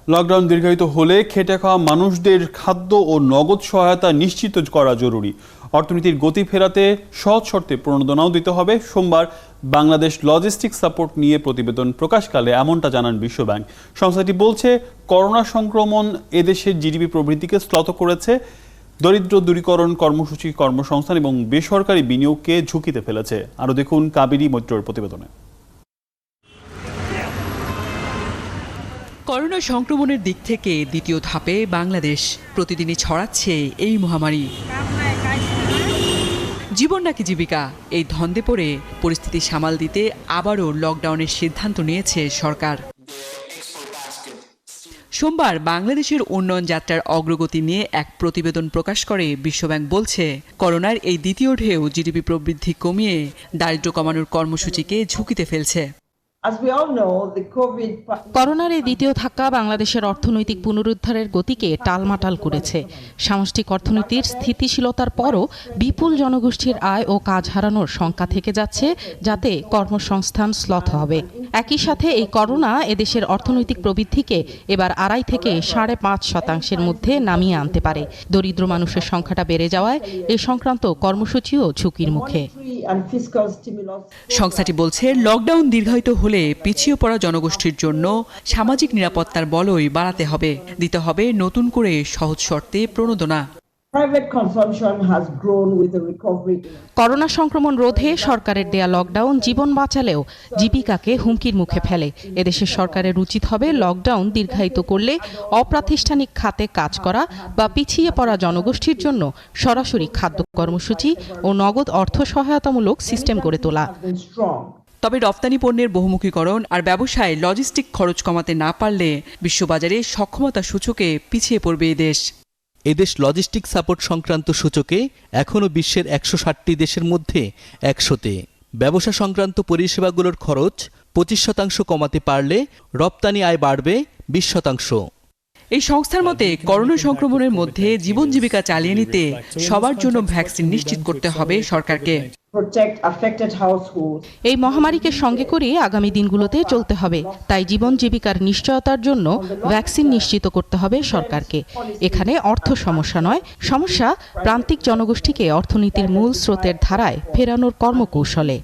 Lockdown দীর্ঘায়িত হলে খেটে খাওয়া মানুষদের খাদ্য ও নগদ সহায়তা নিশ্চিত করা জরুরি। অর্থনীতির গতি ফেরাতে সহজ শর্তে প্রণোদনাও দিতে হবে। সোমবার বাংলাদেশ লজিস্টিক সাপোর্ট নিয়ে প্রতিবেদন প্রকাশকালে এমনটা জানান বিশ্বব্যাংক। সংস্থাটি বলছে, করোনা সংক্রমণ এদেশের জিডিপি প্রবৃদ্ধিকে শ্লথ করেছে, দরিদ্র দূরীকরণ কর্মসূচি কর্মসংস্থান এবং বেসরকারি বিনিয়োগকে ঝুঁকিতে ফেলেছে। আরও দেখুন কাবেরী মৈত্রর প্রতিবেদনে। করোনা সংক্রমণের দিক থেকে দ্বিতীয় ধাপে বাংলাদেশ প্রতিদিনই ছড়াচ্ছে এই মহামারী। জীবন নাকি জীবিকা, এই ধন্দে পড়ে পরিস্থিতি সামাল দিতে আবারও লকডাউনের সিদ্ধান্ত নিয়েছে সরকার। সোমবার বাংলাদেশের উন্নয়ন যাত্রার অগ্রগতি নিয়ে এক প্রতিবেদন প্রকাশ করে বিশ্বব্যাংক বলছে, করোনার এই দ্বিতীয় ঢেউ জিডিপি প্রবৃদ্ধি কমিয়ে দারিদ্র্য কমানোর কর্মসূচিকে ঝুঁকিতে ফেলছে। করোনার এই দ্বিতীয় ধাক্কা বাংলাদেশের অর্থনৈতিক পুনরুদ্ধারের গতিকে টালমাটাল করেছে। সামষ্টিক অর্থনীতির স্থিতিশীলতার পরও বিপুল জনগোষ্ঠীর আয় ও কাজ হারানোর শঙ্কা থেকে যাচ্ছে, যাতে কর্মসংস্থান শ্লথ হবে। একই সাথে এই করোনা এদেশের অর্থনৈতিক প্রবৃদ্ধিকে এবার 2.5 থেকে 5.5% মধ্যে নামিয়ে আনতে পারে। দরিদ্র মানুষের সংখ্যাটা বেড়ে যাওয়ায় এ সংক্রান্ত কর্মসূচিও ঝুঁকির মুখে। সংস্থাটি বলছে, লকডাউন দীর্ঘায়িত হলে পিছিয়ে পড়া জনগোষ্ঠীর জন্য সামাজিক নিরাপত্তার বলয় বাড়াতে হবে, দিতে হবে নতুন করে সহজ শর্তে প্রণোদনা। করোনা সংক্রমণ রোধে সরকারের দেয়া লকডাউন জীবন বাঁচালেও জীবিকাকে হুমকির মুখে ফেলে। এদেশের সরকারের উচিত হবে লকডাউন দীর্ঘায়িত করলে অপ্রাতিষ্ঠানিক খাতে কাজ করা বা পিছিয়ে পড়া জনগোষ্ঠীর জন্য সরাসরি খাদ্য কর্মসূচি ও নগদ অর্থ সহায়তামূলক সিস্টেম গড়ে তোলা। তবে রপ্তানি পণ্যের বহুমুখীকরণ আর ব্যবসায় লজিস্টিক খরচ কমাতে না পারলে বিশ্ববাজারে সক্ষমতা সূচকে পিছিয়ে পড়বে এদেশ লজিস্টিক সাপোর্ট সংক্রান্ত সূচকে এখনও বিশ্বের 160টি দেশের মধ্যে 100-তে। ব্যবসা সংক্রান্ত পরিষেবাগুলোর খরচ 25% কমাতে পারলে রপ্তানি আয় বাড়বে 20%। এই সংস্থার মতে, করোনা সংক্রমণের মধ্যে জীবন জীবিকা চালিয়ে নিতে সবার জন্য ভ্যাকসিন নিশ্চিত করতে হবে সরকারকে। এই মহামারীকে সঙ্গে করে আগামী দিনগুলোতে চলতে হবে, তাই জীবন জীবিকার নিশ্চয়তার জন্য ভ্যাকসিন নিশ্চিত করতে হবে সরকারকে। এখানে অর্থ সমস্যা নয়, সমস্যা প্রান্তিক জনগোষ্ঠীকে অর্থনীতির মূল স্রোতের ধারায় ফেরানোর কর্মকৌশলে।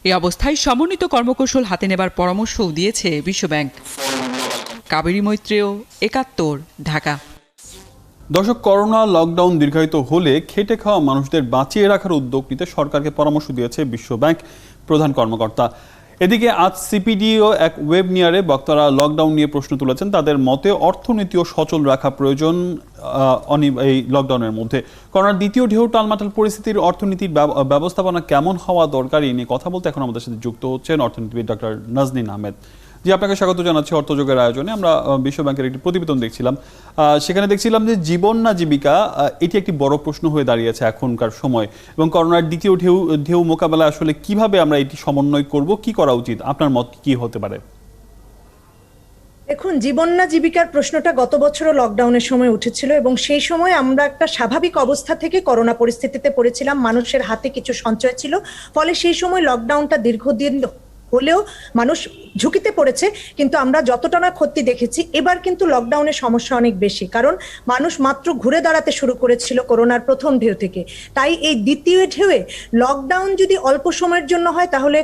এই অবস্থায় সমন্বিত কর্মকৌশল হাতে নেবার পরামর্শও দিয়েছে বিশ্বব্যাংক। কাবেরী মৈত্রেয়, 71, ঢাকা। দর্শক, করোনা লকডাউন দীর্ঘায়িত হলে খেটে খাওয়া মানুষদের বাঁচিয়ে রাখার উদ্যোগ নিতে সরকারকে পরামর্শ দিয়েছে বিশ্বব্যাংক প্রধান কর্মকর্তা। এদিকে আজ সিপিডিও এক ওয়েবিনারে বক্তারা লকডাউন নিয়ে প্রশ্ন তুলেছেন। তাদের মতে অর্থনীতিও সচল রাখা প্রয়োজন এই লকডাউনের মধ্যে। করোনার দ্বিতীয় ঢেউ টালমাটাল পরিস্থিতির অর্থনীতির ব্যবস্থাপনা কেমন হওয়া দরকার, এই নিয়ে কথা বলতে এখন আমাদের সাথে যুক্ত হচ্ছেন অর্থনীতিবিদ ডক্টর নাজনীন আহমেদ। জি, আপনাকে স্বাগত জানাচ্ছি অর্থযোগের আয়োজনে। আমরা বিশ্বব্যাংকের একটি প্রতিবেদন দেখছিলাম, সেখানে দেখছিলাম যে জীবন না জীবিকা, এটি একটি বড় প্রশ্ন হয়ে দাঁড়িয়েছে এখনকার সময়। এবং করোনার দ্বিতীয় ঢেউ মোকাবেলায় আসলে কিভাবে আমরা এটি সমন্বয় করব, কি করা উচিত, আপনার মত কি হতে পারে? দেখুন, জীবন না জীবিকার প্রশ্নটা গত বছরও লকডাউনের সময় উঠেছিল এবং সেই সময় আমরা একটা স্বাভাবিক অবস্থা থেকে করোনা পরিস্থিতিতে পড়েছিলাম। মানুষের হাতে কিছু সঞ্চয় ছিল, ফলে সেই সময় লকডাউনটা দীর্ঘদিন হলেও মানুষ ঝুঁকিতে পড়েছে। কিন্তু আমরা যতটা না ক্ষতি দেখেছি, এবার কিন্তু লকডাউনের সমস্যা অনেক বেশি, কারণ মানুষ মাত্র ঘুরে দাঁড়াতে শুরু করেছিল করোনার প্রথম ঢেউ থেকে। তাই এই দ্বিতীয় ঢেউয়ে লকডাউন যদি অল্প সময়ের জন্য হয়, তাহলে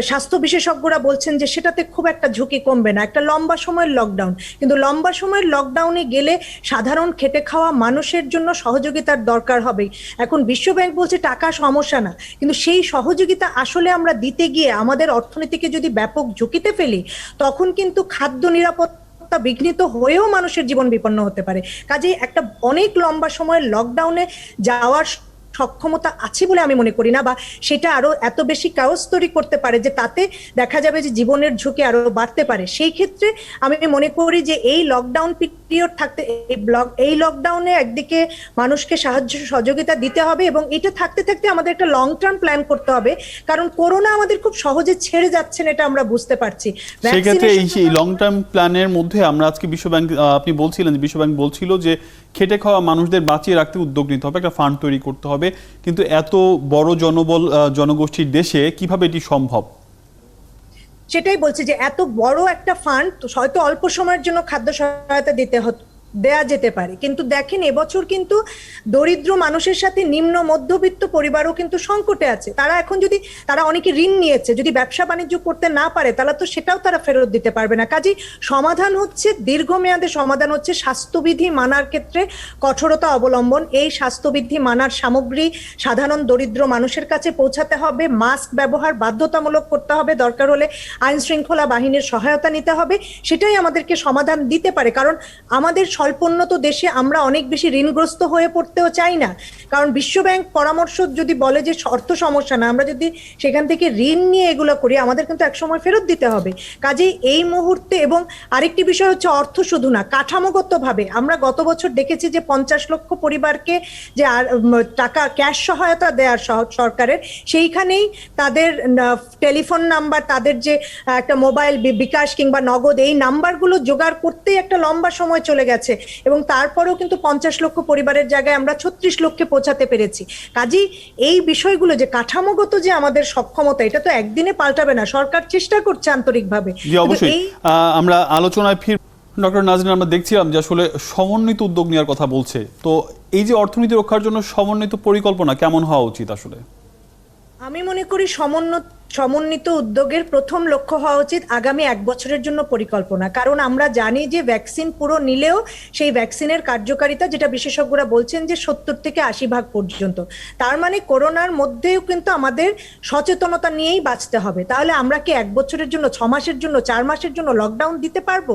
স্বাস্থ্য বিশেষজ্ঞরা বলছেন যে সেটাতে খুব একটা ঝুঁকি কমবে না, একটা লম্বা সময়ের লকডাউন। কিন্তু লম্বা সময়ের লকডাউনে গেলে সাধারণ খেটে খাওয়া মানুষের জন্য সহযোগিতার দরকার হবে। এখন বিশ্বব্যাংক বলছে টাকা সমস্যা না, কিন্তু সেই সহযোগিতা আসলে আমরা দিতে গিয়ে আমাদের অর্থনীতিকে যদি ব্যাপক ঝুঁকিতে ফেলি, তখন কিন্তু খাদ্য নিরাপত্তা বিঘ্নিত হয়েও মানুষের জীবন বিপন্ন হতে পারে। কাজেই একটা অনেক লম্বা সময়ের লকডাউনে যাওয়ার সক্ষমতা আছে বলে আমি মনে করি না, বা সেটা আরো এত বেশি কাওস তৈরি করতে পারে যে তাতে দেখা যাবে যে জীবনের ঝুঁকি আরো বাড়তে পারে। সেই ক্ষেত্রে আমি মনে করি যে এই লকডাউন পিরিয়ড থাকতে, এই লকডাউনে একদিকে মানুষকে সাহায্য সহযোগিতা দিতে হবে এবং এটা থাকতে থাকতে আমাদের একটা লং টার্ম প্ল্যান করতে হবে, কারণ করোনা আমাদের খুব সহজে ছেড়ে যাচ্ছে না, এটা আমরা বুঝতে পারছি। সেই ক্ষেত্রে এই লং টার্ম প্ল্যানের মধ্যে আমরা আজকে বিশ্বব্যাংক, আপনি বলছিলেন, বিশ্বব্যাংক বলছিল যে খেটে খাওয়া মানুষদের বাঁচিয়ে রাখতে উদ্যোগ নিতে হবে, একটা ফান্ড তৈরি করতে হবে। কিন্তু এত বড় জনগোষ্ঠীর দেশে কিভাবে এটি সম্ভব? সেটাই বলছি যে এত বড় একটা ফান্ড হয়তো অল্প সময়ের জন্য খাদ্য সহায়তা দেয়া যেতে পারে, কিন্তু দেখেন এবছর কিন্তু দরিদ্র মানুষের সাথে নিম্ন মধ্যবিত্ত পরিবারও কিন্তু সংকটে আছে। তারা এখন যদি তারা অনেকে ঋণ নিয়েছে, যদি ব্যবসা বাণিজ্য করতে না পারে তাহলে তো সেটাও তারা ফেরত দিতে পারবে না। কাজেই সমাধান হচ্ছে, দীর্ঘমেয়াদে সমাধান হচ্ছে স্বাস্থ্যবিধি মানার ক্ষেত্রে কঠোরতা অবলম্বন। এই স্বাস্থ্যবিধি মানার সামগ্রী সাধারণ দরিদ্র মানুষের কাছে পৌঁছাতে হবে, মাস্ক ব্যবহার বাধ্যতামূলক করতে হবে, দরকার হলে আইন শৃঙ্খলা বাহিনীর সহায়তা নিতে হবে। সেটাই আমাদেরকে সমাধান দিতে পারে, কারণ আমাদের স্বল্পোন্নত দেশে আমরা অনেক বেশি ঋণগ্রস্ত হয়ে পড়তেও চাই না। কারণ বিশ্বব্যাংক পরামর্শ যদি বলে যে অর্থ সমস্যা না, আমরা যদি সেখান থেকে ঋণ নিয়ে এগুলো করি আমাদের কিন্তু একসময় ফেরত দিতে হবে। কাজেই এই মুহূর্তে, এবং আরেকটি বিষয় হচ্ছে অর্থ শুধু না, কাঠামোগতভাবে আমরা গত বছর দেখেছি যে 50 লক্ষ পরিবারকে যে টাকা ক্যাশ সহায়তা দেওয়ার সরকারের, সেইখানেই তাদের টেলিফোন নাম্বার, তাদের যে একটা মোবাইল বিকাশ কিংবা নগদ, এই নাম্বারগুলো জোগাড় করতেই একটা লম্বা সময় চলে গেছে, এবং তারপরেও কিন্তু 50 লক্ষ পরিবারের জায়গায় আমরা 36 লক্ষে পৌঁছাতে পেরেছি। কাজেই এই বিষয়গুলো যে কাঠামোগত যে আমাদের সক্ষমতা, এটা তো একদিনে পাল্টাবে না, সরকার চেষ্টা করছে আন্তরিকভাবে। জি অবশ্যই, আমরা আলোচনায় ফির। ডক্টর নাজনীন, আমরা দেখছিলাম যে আসলে সমন্বিত উদ্যোগ নেওয়ার কথা বলছে, তো এই যে অর্থনীতি রক্ষার জন্য সমন্বিত পরিকল্পনা কেমন হওয়া উচিত আসলে? আমি মনে করি সমন্বিত উদ্যোগের প্রথম লক্ষ্য হওয়া উচিত আগামী 1 বছরের জন্য পরিকল্পনা। কারণ আমরা জানি যে ভ্যাকসিন পুরো নিলেও সেই ভ্যাকসিনের কার্যকারিতা, যেটা বিশেষজ্ঞরা বলছেন যে 70 থেকে 80% পর্যন্ত, তার মানে করোনার মধ্যেও কিন্তু আমাদের সচেতনতা নিয়েই বাঁচতে হবে। তাহলে আমরা কি 1 বছরের জন্য, 6 মাসের জন্য, 4 মাসের জন্য লকডাউন দিতে পারবো?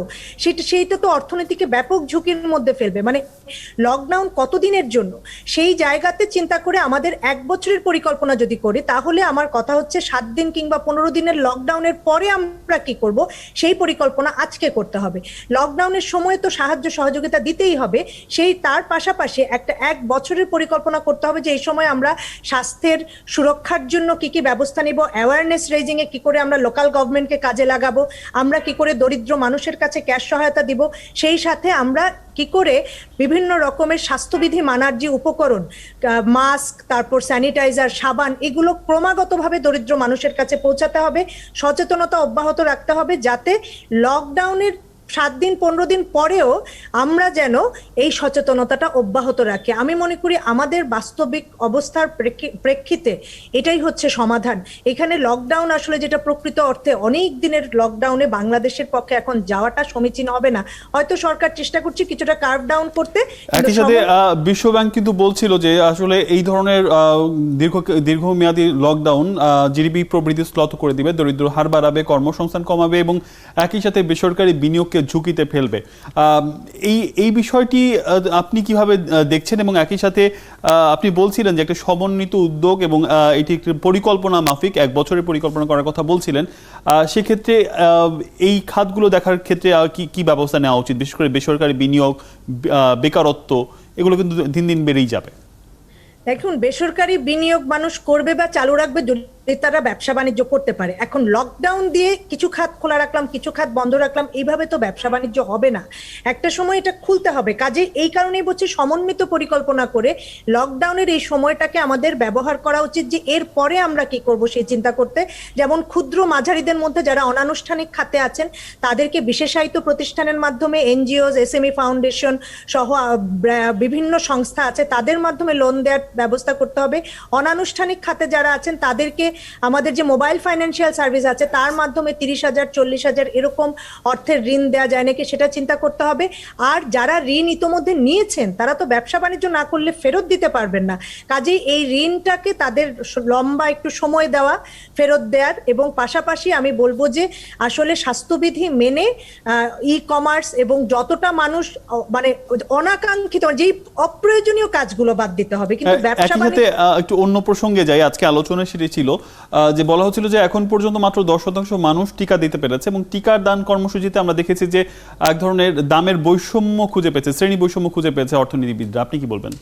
সেইটা তো অর্থনীতিকে ব্যাপক ঝুঁকির মধ্যে ফেলবে। মানে লকডাউন কতদিনের জন্য, সেই জায়গাতে চিন্তা করে আমাদের 1 বছরের পরিকল্পনা যদি করি, তাহলে আমার কথা হচ্ছে 7 দিন কিংবা 15 দিনের লকডাউনের পরে আমরা কি করব, সেই পরিকল্পনা আজকে করতে হবে। লকডাউনের সময় তো সাহায্য সহযোগিতা দিতেই হবে, সেই তার পাশাপাশি একটা 1 বছরের পরিকল্পনা করতে হবে যে এই সময় আমরা স্বাস্থ্যের সুরক্ষার জন্য কি কি ব্যবস্থা নিব, অ্যাওয়ারনেস রেজিং এ কি করে আমরা লোকাল গভর্নমেন্টকে কাজে লাগাবো, আমরা কি করে দরিদ্র মানুষের কাছে ক্যাশ সহায়তা দিব, সেই সাথে আমরা কি করে বিভিন্ন রকমের স্বাস্থ্যবিধি মানার যে উপকরণ, মাস্ক, তারপর স্যানিটাইজার, সাবান, এগুলো ক্রমাগতভাবে দরিদ্র মানুষের কাছে পৌঁছাতে হবে। সচেতনতা অব্যাহত রাখতে হবে যাতে লকডাউনের 7 দিন 15 দিন পরেও আমরা যেন এই সচেতনতাটা অব্যাহত রাখি। আমি মনে করি আমাদের বাস্তবিক অবস্থার প্রেক্ষিতে এটাই হচ্ছে সমাধান। এখানে লকডাউন আসলে যেটা প্রকৃত অর্থে অনেক দিনের লকডাউনে বাংলাদেশের পক্ষে এখন যাওয়াটা সমীচীন হবে না। হয়তো সরকার চেষ্টা করছে কিছুটা কার্ভ ডাউন করতে। একই সাথে বিশ্বব্যাংক কিন্তু বলছিল যে আসলে এই ধরনের দীর্ঘমেয়াদী লকডাউন জিডিপি প্রবৃদ্ধি স্লথ করে দিবে, দরিদ্র হার বাড়াবে, কর্মসংস্থান কমাবে এবং একই সাথে বেসরকারি বিনিয়োগকে ঝুঁকিতে ফেলবে। এই বিষয়টি আপনি কিভাবে দেখছেন? এবং একই সাথে আপনি বলছিলেন যে একটা সমন্বিত উদ্যোগ এবং এটি একটি পরিকল্পনা মাফিক 1 বছরের পরিকল্পনা করার কথা বলছিলেন, সেক্ষেত্রে এই খাতগুলো দেখার ক্ষেত্রে কি ব্যবস্থা নেওয়া উচিত? বিশেষ করে বেসরকারি বিনিয়োগ, বেকারত্ব, এগুলো কিন্তু দিন দিন বেড়েই যাবে। দেখুন, বেসরকারি বিনিয়োগ মানুষ করবে বা চালু রাখবে যদি তারা ব্যবসা বাণিজ্য করতে পারে। এখন লকডাউন দিয়ে কিছু খাত খোলা রাখলাম, কিছু খাত বন্ধ রাখলাম, এইভাবে তো ব্যবসা বাণিজ্য হবে না। একটা সময় এটা খুলতে হবে। কাজে এই কারণেই বলছি সমন্বিত পরিকল্পনা করে লকডাউনের এই সময়টাকে আমাদের ব্যবহার করা উচিত যে এর পরে আমরা কি করব সেই চিন্তা করতে। যেমন ক্ষুদ্র মাঝারিদের মধ্যে যারা অনানুষ্ঠানিক খাতে আছেন তাদেরকে বিশেষায়িত প্রতিষ্ঠানের মাধ্যমে, এনজিওস, এসএমই ফাউন্ডেশন সহ বিভিন্ন সংস্থা আছে, তাদের মাধ্যমে লোন দেওয়ার ব্যবস্থা করতে হবে। অনানুষ্ঠানিক খাতে যারা আছেন তাদেরকে আমাদের যে মোবাইল ফাইন্যান্সিয়াল সার্ভিস আছে তার মাধ্যমে 30,000, 40,000 এরকম অর্থের ঋণ দেওয়া যায় নাকি সেটা চিন্তা করতে হবে। আর যারা ঋণ ইতোমধ্যে নিয়েছেন তারা তো ব্যবসা বাণিজ্য না করলে ফেরত দিতে পারবেন না। কাজেই এই ঋণটাকে তাদের লম্বা একটু সময় দেওয়া, ফেরত দেওয়ার, এবং পাশাপাশি আমি বলবো যে আসলে স্বাস্থ্যবিধি মেনে ই কমার্স এবং যতটা মানুষ মানে অনাকাঙ্ক্ষিত যেই অপ্রয়োজনীয় কাজগুলো বাদ দিতে হবে। কিন্তু ব্যবসা বাণিজ্য একটু অন্য প্রসঙ্গে যাই, আজকে আলোচনা সেটি ছিল যে বলা হচ্ছিল যে এখন পর্যন্ত মাত্র 10% মানুষ টিকা দিতে পেরেছে এবং টিকার দান কর্মসূচিতে আমরা দেখেছি যে এক ধরনের দামের বৈষম্য খুঁজে পেয়েছে, শ্রেণী বৈষম্য খুঁজে পেয়েছে অর্থনীতিবিদরা। আপনি কি বলবেন?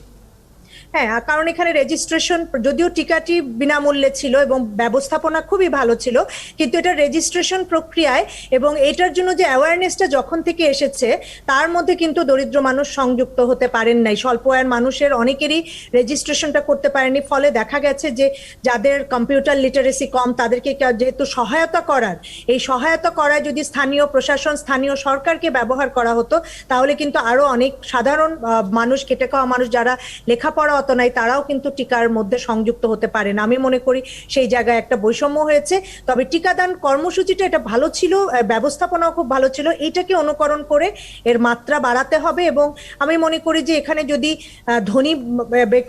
হ্যাঁ, কারণ এখানে রেজিস্ট্রেশন, যদিও টিকাটি বিনামূল্যে ছিল এবং ব্যবস্থাপনা খুবই ভালো ছিল, কিন্তু এটা রেজিস্ট্রেশন প্রক্রিয়ায় এবং এটার জন্য যে অ্যাওয়ারনেসটা যখন থেকে এসেছে তার মধ্যে কিন্তু দরিদ্র মানুষ সংযুক্ত হতে পারেন নাই। স্বল্প আয়ের মানুষের অনেকেরই রেজিস্ট্রেশনটা করতে পারেনি, ফলে দেখা গেছে যে যাদের কম্পিউটার লিটারেসি কম তাদেরকে যেহেতু সহায়তা করায় যদি স্থানীয় প্রশাসন, স্থানীয় সরকারকে ব্যবহার করা হতো, তাহলে কিন্তু আরো অনেক সাধারণ মানুষ, খেটে খাওয়া মানুষ যারা লেখাপড়া অত নাই, তারাও কিন্তু টিকার মধ্যে সংযুক্ত হতে পারেন। আমি মনে করি সেই জায়গায় একটা বৈষম্য হয়েছে। তবে টিকাদান কর্মসূচিটা এটা ভালো ছিল, ব্যবস্থাপনাও খুব ভালো ছিল, এইটাকে অনুকরণ করে এর মাত্রা বাড়াতে হবে। এবং আমি মনে করি যে এখানে যদি ধনী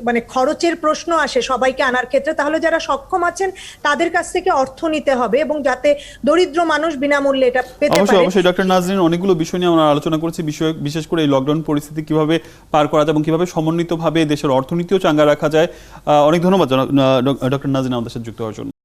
মানে খরচের প্রশ্ন আসে সবাইকে আনার ক্ষেত্রে, তাহলে যারা সক্ষম আছেন তাদের কাছ থেকে অর্থ নিতে হবে এবং যাতে দরিদ্র মানুষ বিনামূল্যে এটা পেতে পারে। অবশ্যই ডক্টর নাজরিন, অনেকগুলো বিষয় নিয়ে আমরা আলোচনা করেছি, বিশেষ করে এই লকডাউন পরিস্থিতি কিভাবে পার করা যায় এবং কিভাবে সমন্বিতভাবে দেশের অর্থনীতিও চাঙ্গা রাখা যায়। অনেক ধন্যবাদ ডক্টর নাজরিন আমাদের সাথে যুক্ত হওয়ার জন্য।